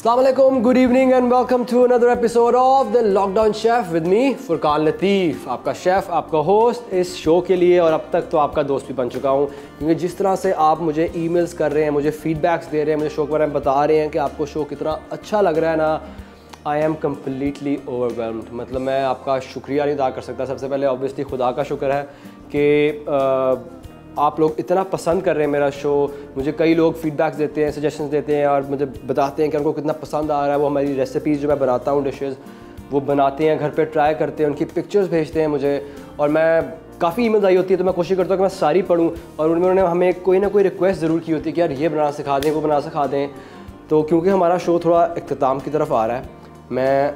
अस्सलाम वालेकुम, good evening and welcome to another episode of the lockdown chef with me Furqan Latif, आपका chef, आपका host इस शो के लिए। और अब तक तो आपका दोस्त भी बन चुका हूँ, क्योंकि जिस तरह से आप मुझे ईमेल्स कर रहे हैं, मुझे फीडबैक्स दे रहे हैं, मुझे शो के बारे में बता रहे हैं कि आपको शो कितना अच्छा लग रहा है ना, आई एम कम्प्लीटली ओवरवेल्म्ड। मतलब मैं आपका शुक्रिया नहीं अदा कर सकता। सबसे पहले ऑब्वियसली खुदा का शुक्र है कि आप लोग इतना पसंद कर रहे हैं मेरा शो। मुझे कई लोग फीडबैक्स देते हैं, सजेशंस देते हैं और मुझे बताते हैं कि उनको कितना पसंद आ रहा है। वो हमारी रेसिपीज़ जो मैं बनाता हूँ, डिशेज़ वो बनाते हैं, घर पे ट्राई करते हैं, उनकी पिक्चर्स भेजते हैं मुझे। और मैं काफ़ी ईमेल्स आई होती है तो मैं कोशिश करता हूँ कि मैं सारी पढूं। और उन्होंने हमें कोई ना कोई रिक्वेस्ट ज़रूर की होती है कि यार ये बना सिखा दें, वो बना सिखा दें। तो क्योंकि हमारा शो थोड़ा इख्तिताम की तरफ आ रहा है, मैं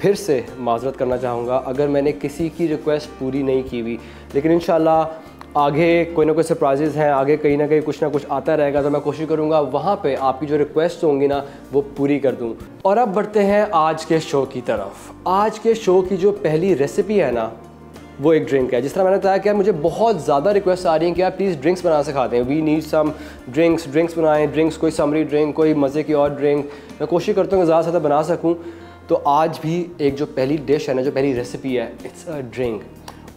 फिर से माज़रत करना चाहूँगा अगर मैंने किसी की रिक्वेस्ट पूरी नहीं की हुई। लेकिन इंशाल्लाह आगे कोई ना कोई सरप्राइजेज़ हैं, आगे कहीं ना कहीं कुछ ना कुछ आता रहेगा, तो मैं कोशिश करूँगा वहाँ पे आपकी जो रिक्वेस्ट होंगी ना वो पूरी कर दूँ। और अब बढ़ते हैं आज के शो की तरफ। आज के शो की जो पहली रेसिपी है ना, वो एक ड्रिंक है। जिस तरह मैंने बताया कि मुझे बहुत ज़्यादा रिक्वेस्ट आ रही हैं कि आप प्लीज़ ड्रिंक्स बना सिखा दें, वी नीड सम ड्रिंक्स बनाएं, ड्रिंक्स कोई समरी ड्रिंक, कोई मज़े की और ड्रिंक। मैं कोशिश करता हूँ कि ज़्यादा से ज़्यादा बना सकूँ। तो आज भी एक जो पहली डिश है ना, जो पहली रेसिपी है, इट्स अ ड्रिंक।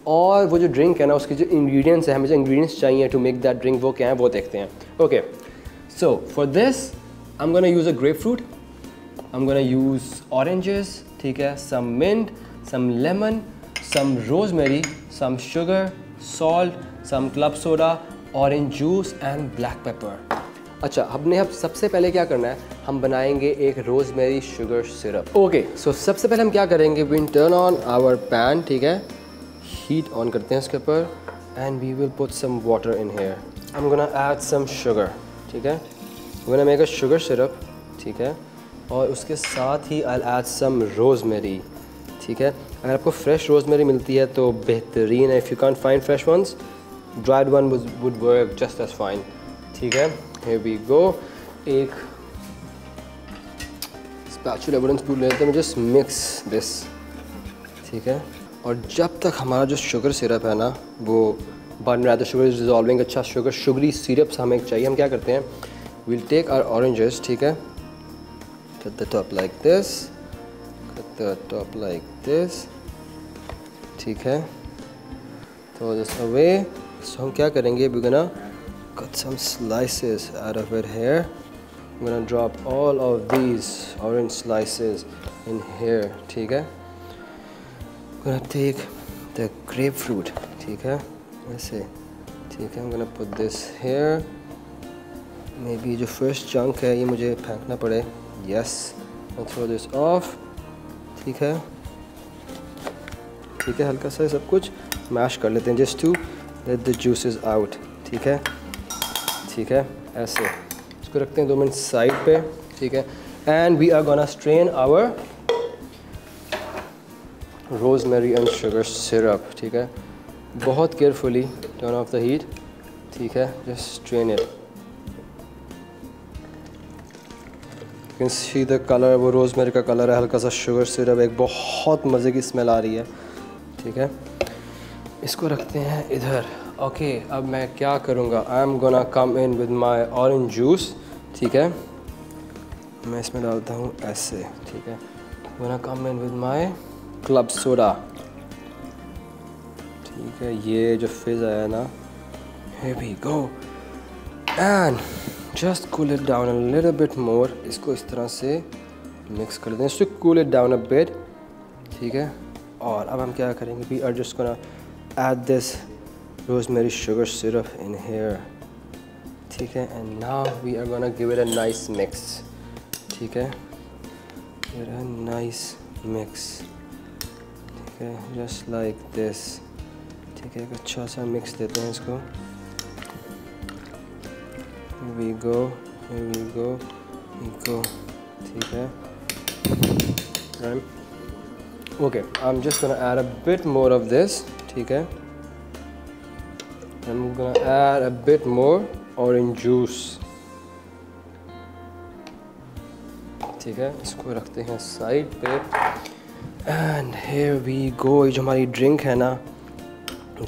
और वो जो ड्रिंक है ना, उसकी जो इंग्रेडिएंट्स हैं, हमें जो इंग्रेडिएंट्स चाहिए टू मेक दैट ड्रिंक, वो क्या है वो देखते हैं। Okay, so for this I am gonna use a grapefruit, I am gonna use oranges, ठीक है, some mint, some lemon, some rosemary, some sugar, salt, some club soda, orange juice and black pepper. अच्छा, हमने अब सबसे पहले क्या करना है, हम बनाएंगे एक rosemary sugar syrup. Okay, so सबसे पहले हम क्या करेंगे, we turn on our pan, ठीक है, हीट ऑन करते हैं इसके ऊपर, and we will put some water in here. I am gonna add some sugar, ठीक है, gonna make a sugar syrup, ठीक है। और उसके साथ ही I will add some rosemary, ठीक है। अगर आपको फ्रेश रोजमेरी मिलती है तो बेहतरीन है। If you can't find fresh ones, dried one would work just as fine, ठीक है। हियर वी गो, एक स्पैचुला वुडन स्पून लेते हैं, जस्ट मिक्स दिस, ठीक है। और जब तक हमारा जो शुगर सिरप है ना वो बन रहा है, तो शुगर इज डिजॉल्विंग, अच्छा शुगरी सिरप हमें चाहिए। हम क्या करते हैं, वील टेक आवर ऑरेंजेस, ठीक है, cut the top like this, cut the top like this, ठीक है। तो दिस अवे, सो हम क्या करेंगे, we gonna cut some slices out of it here, we gonna drop all of these orange slices in here, ठीक है। gonna take the grapefruit, ठीक है, ऐसे, ठीक है। I'm gonna put this here, maybe जो first chunk है ये मुझे फेंकना पड़े, yes, I'll throw this off, ठीक है, ठीक है। हल्का सा सब कुछ मैश कर लेते हैं, just to let the juices out, ठीक है, ठीक है। ऐसे इसको रखते हैं 2 मिनट साइड पे, ठीक है। and we are gonna strain our rosemary and sugar syrup, ठीक है। बहुत carefully turn off the heat, ठीक है, just strain it. You can see the colour, वो रोज़मेरी का कलर है, हल्का सा शुगर सिरप, एक बहुत मज़े की स्मेल आ रही है, ठीक है। इसको रखते हैं इधर। ओके, अब मैं क्या करूँगा, आई am gonna come in with my orange juice, ठीक है। मैं इसमें डालता हूँ ऐसे, ठीक है, gonna come in with my club soda, ठीक है। ये जो फिज़ आया ना, here we go and just cool it down a little bit more। इसको इस तरह से मिक्स कर दें, इसको cool it down a bit, ठीक है। और अब हम क्या करेंगे, we are just gonna add this rosemary sugar syrup in here, ठीक है। and now we are gonna give it a nice mix, ठीक है, give it a nice mix, just like this, ठीक है। एक अच्छा सा मिक्स देते हैं इसको, here we go, ठीक है। Okay, I am just gonna add a bit more of this, ठीक है। आई am gonna add a bit more orange juice, ठीक है। इसको रखते हैं साइड पे, एंड here we go। ये जो हमारी ड्रिंक है ना,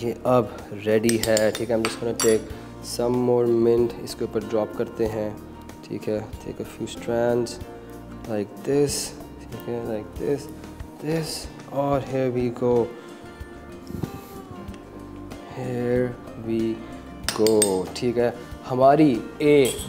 ये अब रेडी है, ठीक है। हम जिसको टेक सम मोर मिंट, इसके ऊपर ड्रॉप करते हैं, ठीक है। Take a few strands like this, ठीक है, लाइक दिस और here we go, ठीक है। हमारी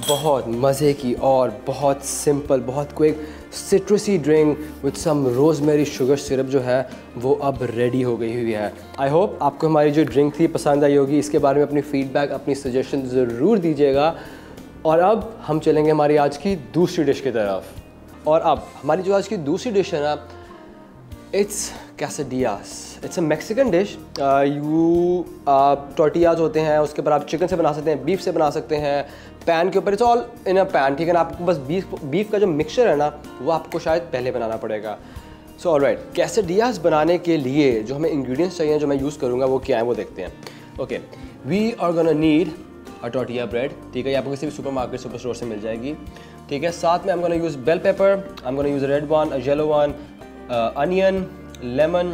बहुत मज़े की और बहुत सिंपल, बहुत quick citrusy drink with some rosemary sugar syrup जो है वो अब रेडी हो गई हुई है। आई होप आपको हमारी जो ड्रिंक थी पसंद आई होगी। इसके बारे में अपनी फ़ीडबैक, अपनी सजेशन ज़रूर दीजिएगा। और अब हम चलेंगे हमारी आज की दूसरी डिश की तरफ। और अब हमारी जो आज की दूसरी डिश है ना, it's quesadillas। It's a Mexican dish. Tortillas होते हैं, उसके ऊपर आप चिकन से बना सकते हैं, बीफ से बना सकते हैं, पैन के ऊपर। It's all in a pan, ठीक है ना। आपको बस बीफ का जो मिक्सचर है ना वो आपको शायद पहले बनाना पड़ेगा। सो ऑलराइट, quesadillas बनाने के लिए जो हमें इंग्रेडिएंट्स चाहिए, जो मैं यूज़ करूँगा वो क्या है वो देखते हैं। Okay, we are gonna need a tortilla bread, ठीक है। ये आपको किसी भी सुपरमार्केट, सुपर स्टोर से मिल जाएगी, ठीक है। साथ में I am gonna use bell pepper, I am gonna use red one, a yellow one, onion, lemon,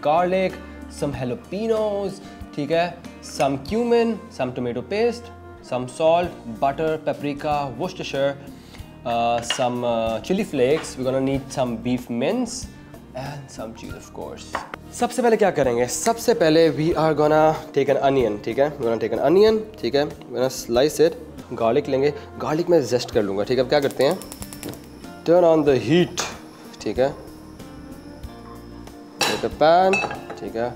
garlic, some jalapenos, ठीक है, some cumin, some tomato paste, some salt, butter, paprika, Worcestershire, some chili flakes. We're gonna need some beef mince and some cheese, of course. सबसे पहले क्या करेंगे? सबसे पहले we are gonna take an onion, ठीक है। We're gonna take an onion, ठीक है। We're gonna slice it. Garlic लेंगे, गार्लिक मैं जेस्ट कर लूँगा, ठीक है। अब क्या करते हैं? Turn on the heat, ठीक है। Take a pan, ठीक है।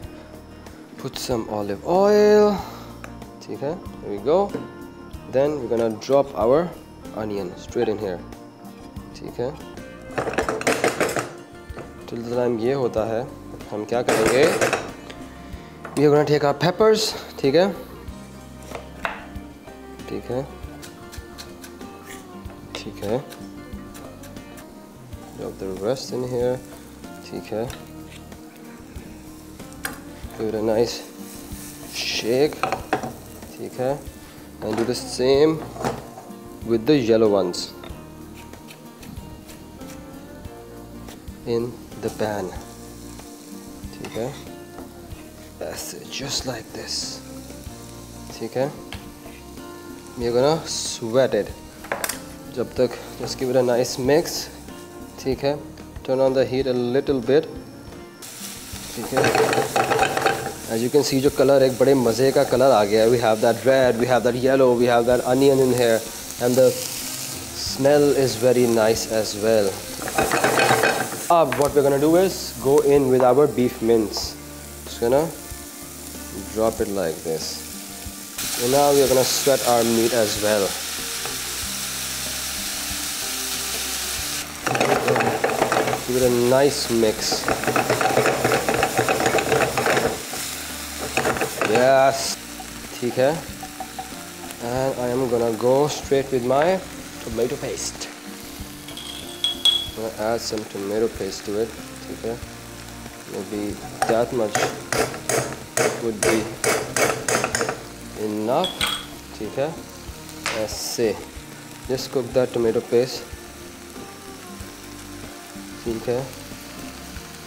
Put some olive oil, ठीक है। Here we go. Then we're gonna drop our onion straight in here, ठीक है। Till the time ये होता है, हम क्या करेंगे? We are gonna take our peppers, ठीक है, ठीक है, ठीक है। Drop the rest in here, ठीक है। Give it a nice shake, ठीक है, and do the same with the yellow ones in the pan, ठीक है। That's it, just like this, ठीक है। We're gonna sweat it जब तक, just give it a nice mix, ठीक है। Turn on the heat a little bit, ठीक है। As you can see, जो कलर एक बड़े मज़े का कलर आ गया है। We have that red, we have that yellow, we have that onion in here, and the smell is very nice as well. अब what we're gonna do is go in with our beef mince. Just gonna drop it like this. And now we're gonna sweat our meat as well. Give it a nice mix. Yes, ठीक है। And I am gonna go straight with my tomato paste. I'm gonna add some tomato paste to it, ठीक है। Maybe that much would be enough, ठीक है। ऐसे just cook that tomato paste, ठीक है।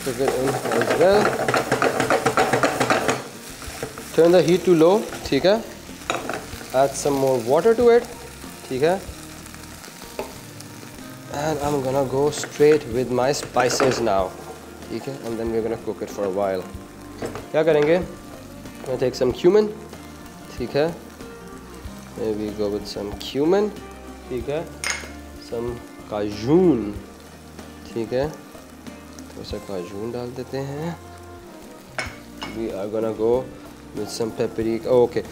Cook it in as well. Turn the heat to low, ठीक है। Add some more water to it, ठीक है। And I'm gonna go straight with my spices now, ठीक है। And then we're gonna cook it for a while. क्या करेंगे? I'm gonna take some cumin, ठीक है। Maybe go with some cumin, ठीक है। Some cajun, ठीक है। थोड़ा सा cajun डाल देते हैं। We are gonna go with some paprika. Oh, okay.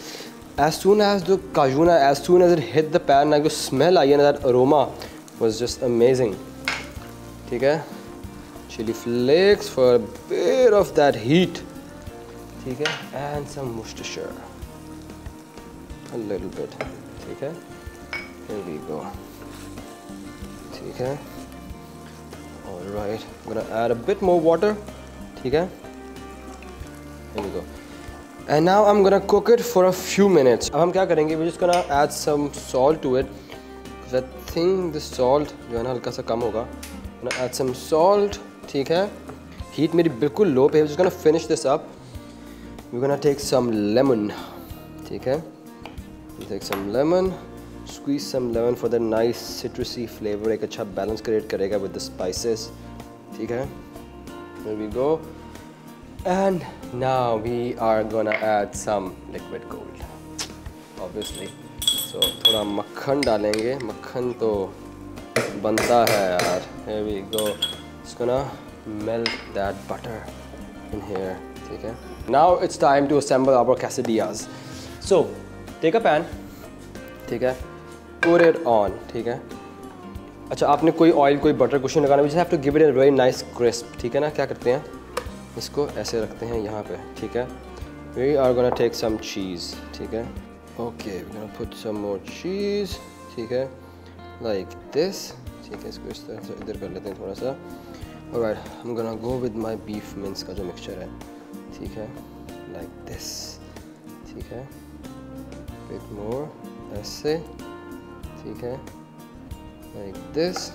As soon as the cajun, as soon as it hit the pan, like the smell आई है ना, that aroma was just amazing, ठीक है। Chili flakes for a bit of that heat, ठीक है, and some Worcestershire, a little bit, ठीक है। Here we go, ठीक है। All right, I'm gonna add a bit more water, ठीक है। Here we go. And now I'm gonna cook it for a few minutes. अब हम क्या करेंगे? We're just gonna add some salt to it. I think the salt जो है ना हल्का सा कम होगा. I'm gonna add some salt, ठीक है. Heat मेरी बिल्कुल low पे है. We're just gonna finish this up. We're gonna take some lemon, ठीक है. We'll take some lemon, Squeeze some lemon for the nice citrusy flavor. एक अच्छा balance create करेगा with the spices. ठीक है? There we go. And now we are gonna add some liquid gold. Obviously. So थोड़ा मक्खन डालेंगे. मक्खन तो बनता है यार. Here we go. Just gonna melt that butter in here. ठीक है? Now it's time to assemble our quesadillas. So take a pan. ठीक है? Put it on. ठीक है? अच्छा आपने कोई ऑयल कोई बटर कुछ नहीं लगाना. We just have to give it a very nice crisp. ठीक है ना? क्या करते हैं? इसको ऐसे रखते हैं यहाँ पे. ठीक है? We are gonna take some cheese. ठीक है? Okay, we're gonna put some more cheese. ठीक है? Like this. ठीक है? इसको इस तरह से इधर कर लेते हैं थोड़ा सा. Alright, I'm gonna go with my beef mince का जो mixture है. ठीक है? Like this. ठीक है? Bit more. ऐसे. ठीक है? Like this.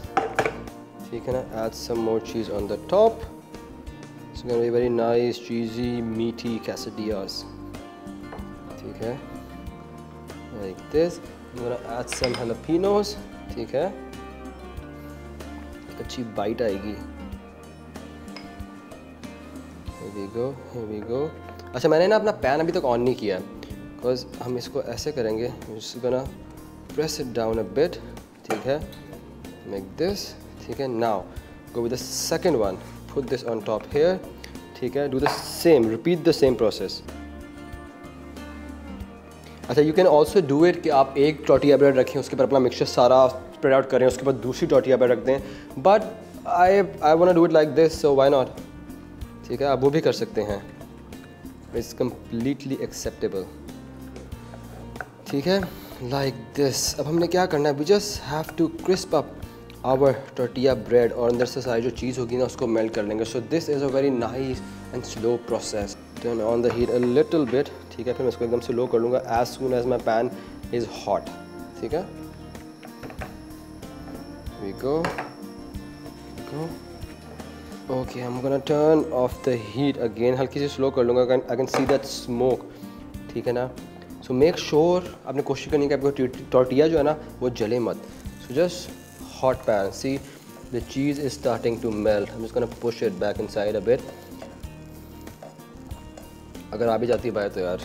ठीक है ना? Add some more cheese on the top. It's gonna be very nice, cheesy, meaty quesadillas. ठीक है? Like this. I'm gonna add some jalapenos. ठीक है? अच्छी bite आएगी. Here we go, here we go. अच्छा मैंने ना अपना पैन अभी तक ऑन नहीं किया बिकॉज हम इसको ऐसे करेंगे. Just gonna press it down a bit. ठीक है? Make this. ठीक है? Now go with the second one. Put this on top here. ठीक है? Do the same. Repeat the same process. अच्छा you can also do it कि आप एक टॉर्टिया ब्रेड रखें उसके ऊपर अपना मिक्सचर सारा स्प्रेड आउट करें उसके बाद दूसरी टॉर्टिया ब्रेड रख दें. But I wanna do it like this, so why not? ठीक है? आप वो भी कर सकते हैं. It's completely acceptable. ठीक है? Like this. अब हमने क्या करना है? We just have to crisp up our tortilla bread और अंदर से सारी जो चीज़ होगी ना उसको मेल्ट कर लेंगे. So this is a very nice and slow process. Turn on the heat a little bit. ठीक है? फिर मैं इसको एकदम स्लो कर लूँगा as soon as my pan is hot. ठीक है? We go. Go. Okay, I'm gonna turn off the heat again. हल्की सी स्लो कर लूँगा. I can see that smoke. ठीक है ना? So make sure आपने कोशिश करनी है कि आपको टॉर्टिया जो है ना वो जले मत. So just hot pan. See the cheese is starting to melt. I'm just gonna push it back inside a bit. अगर आ भी जाती है बाहर तो यार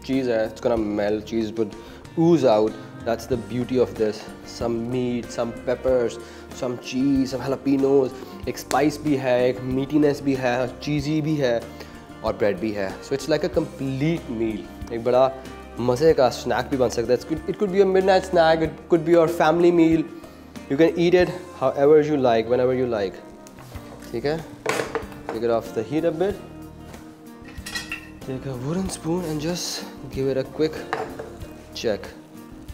cheese है, it's gonna melt. Cheese would ooze out. That's the beauty of this. Some meat, some peppers, some cheese, some jalapenos. एक spice भी है, एक meatiness भी है, cheesy भी है और bread भी है. So it's like a complete meal. एक बड़ा मज़े का snack भी बन सकता है. It could be a midnight snack. It could be your family meal. You can eat it however you like, whenever you like. ठीक है? Take it off the heat a bit. Take a wooden spoon and just give it a quick check.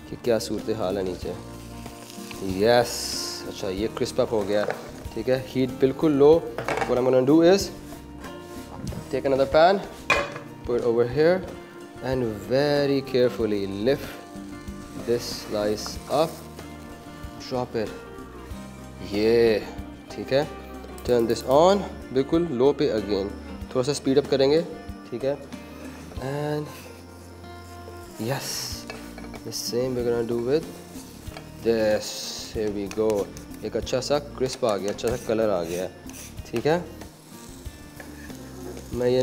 कि क्या सूरत हाल है नीचे. Yes. अच्छा ये crisp up हो गया. ठीक है? Heat बिल्कुल लो. What I'm gonna do is take another pan, put it over here, and very carefully lift this slice up. Drop it. Yeah. ठीक है? Turn this on. बिल्कुल लो पे again. थोड़ा सा speed up करेंगे. ठीक है? And yes. The same we're gonna do with this. Here we go. एक अच्छा सा crisp आ गया, अच्छा सा कलर आ गया. ठीक है? मैं ये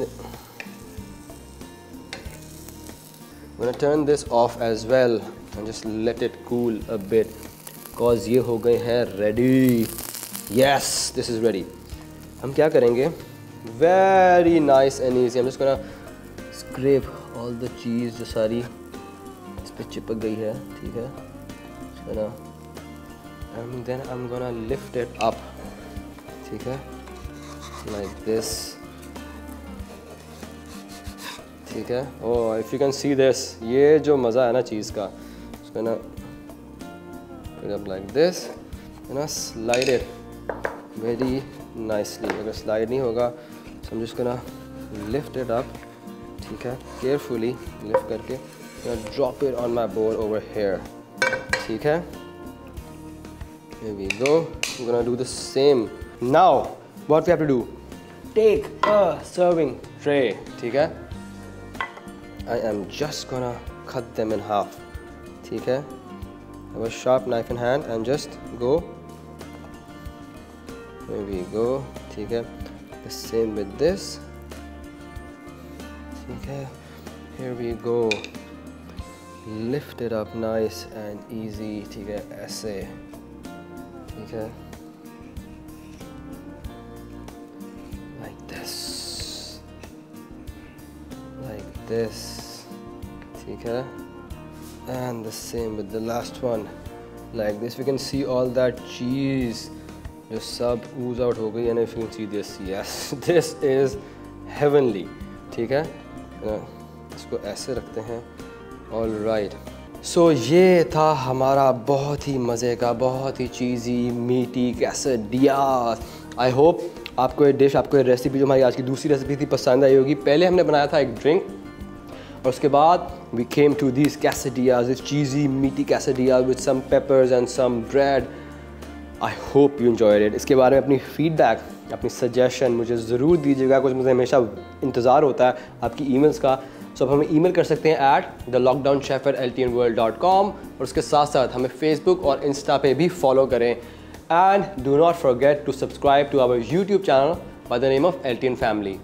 I'm gonna turn this off as well and just let it cool a bit cause ये हो गए हैं ready. Yes, this is ready. हम क्या करेंगे? Very nice and easy. I'm just gonna scrape all the cheese जो सारी इस पे चिपक गई है. ठीक है? And then I'm gonna lift it up. ठीक है? Like this. ठीक है? Oh, if you can see this, ये जो मज़ा है ना चीज़ का, just gonna put it up like this. And slide it very nicely. अगर slide नहीं होगा, so I'm just gonna lift it up. ठीक है? Carefully lift करके, gonna drop it on my bowl over here. ठीक है? Here we go. I'm gonna do the same. Now, what we have to do? Take a serving tray. ठीक है? I am just gonna cut them in half. ठीक है? have a sharp knife in hand and just go. Here we go. ठीक है. The same with this. ठीक है. Here we go. Lift it up nice and easy. ठीक है. ऐसे. ठीक है. Like this. Like this. ठीक है. And the same with the last one. Like this, we can see all that cheese जो सब ooze out हो गई. And if you can see this, yes, this is heavenly. ठीक है. इसको ऐसे रखते हैं. All right. So ये था हमारा बहुत ही मज़े का, बहुत ही चीज़ी मीटी quesadillas. I hope आपको ये डिश, आपको ये रेसिपी जो हमारी आज की दूसरी रेसिपी थी पसंद आई होगी. पहले हमने बनाया था एक ड्रिंक और उसके बाद we came to these quesadillas, this cheesy meaty quesadillas with some peppers and some bread. I hope you enjoyed it. इसके बारे में अपनी फीडबैक, अपनी सजेशन मुझे ज़रूर दीजिएगा. कुछ मुझे हमेशा इंतज़ार होता है आपकी ईमेल्स का. सो आप हमें ईमेल कर सकते हैं at thelockdownchef@ltnworld.com और उसके साथ साथ हमें फेसबुक और इंस्टा पे भी फॉलो करें. And do not forget to subscribe to our YouTube channel by the name of LTN Family.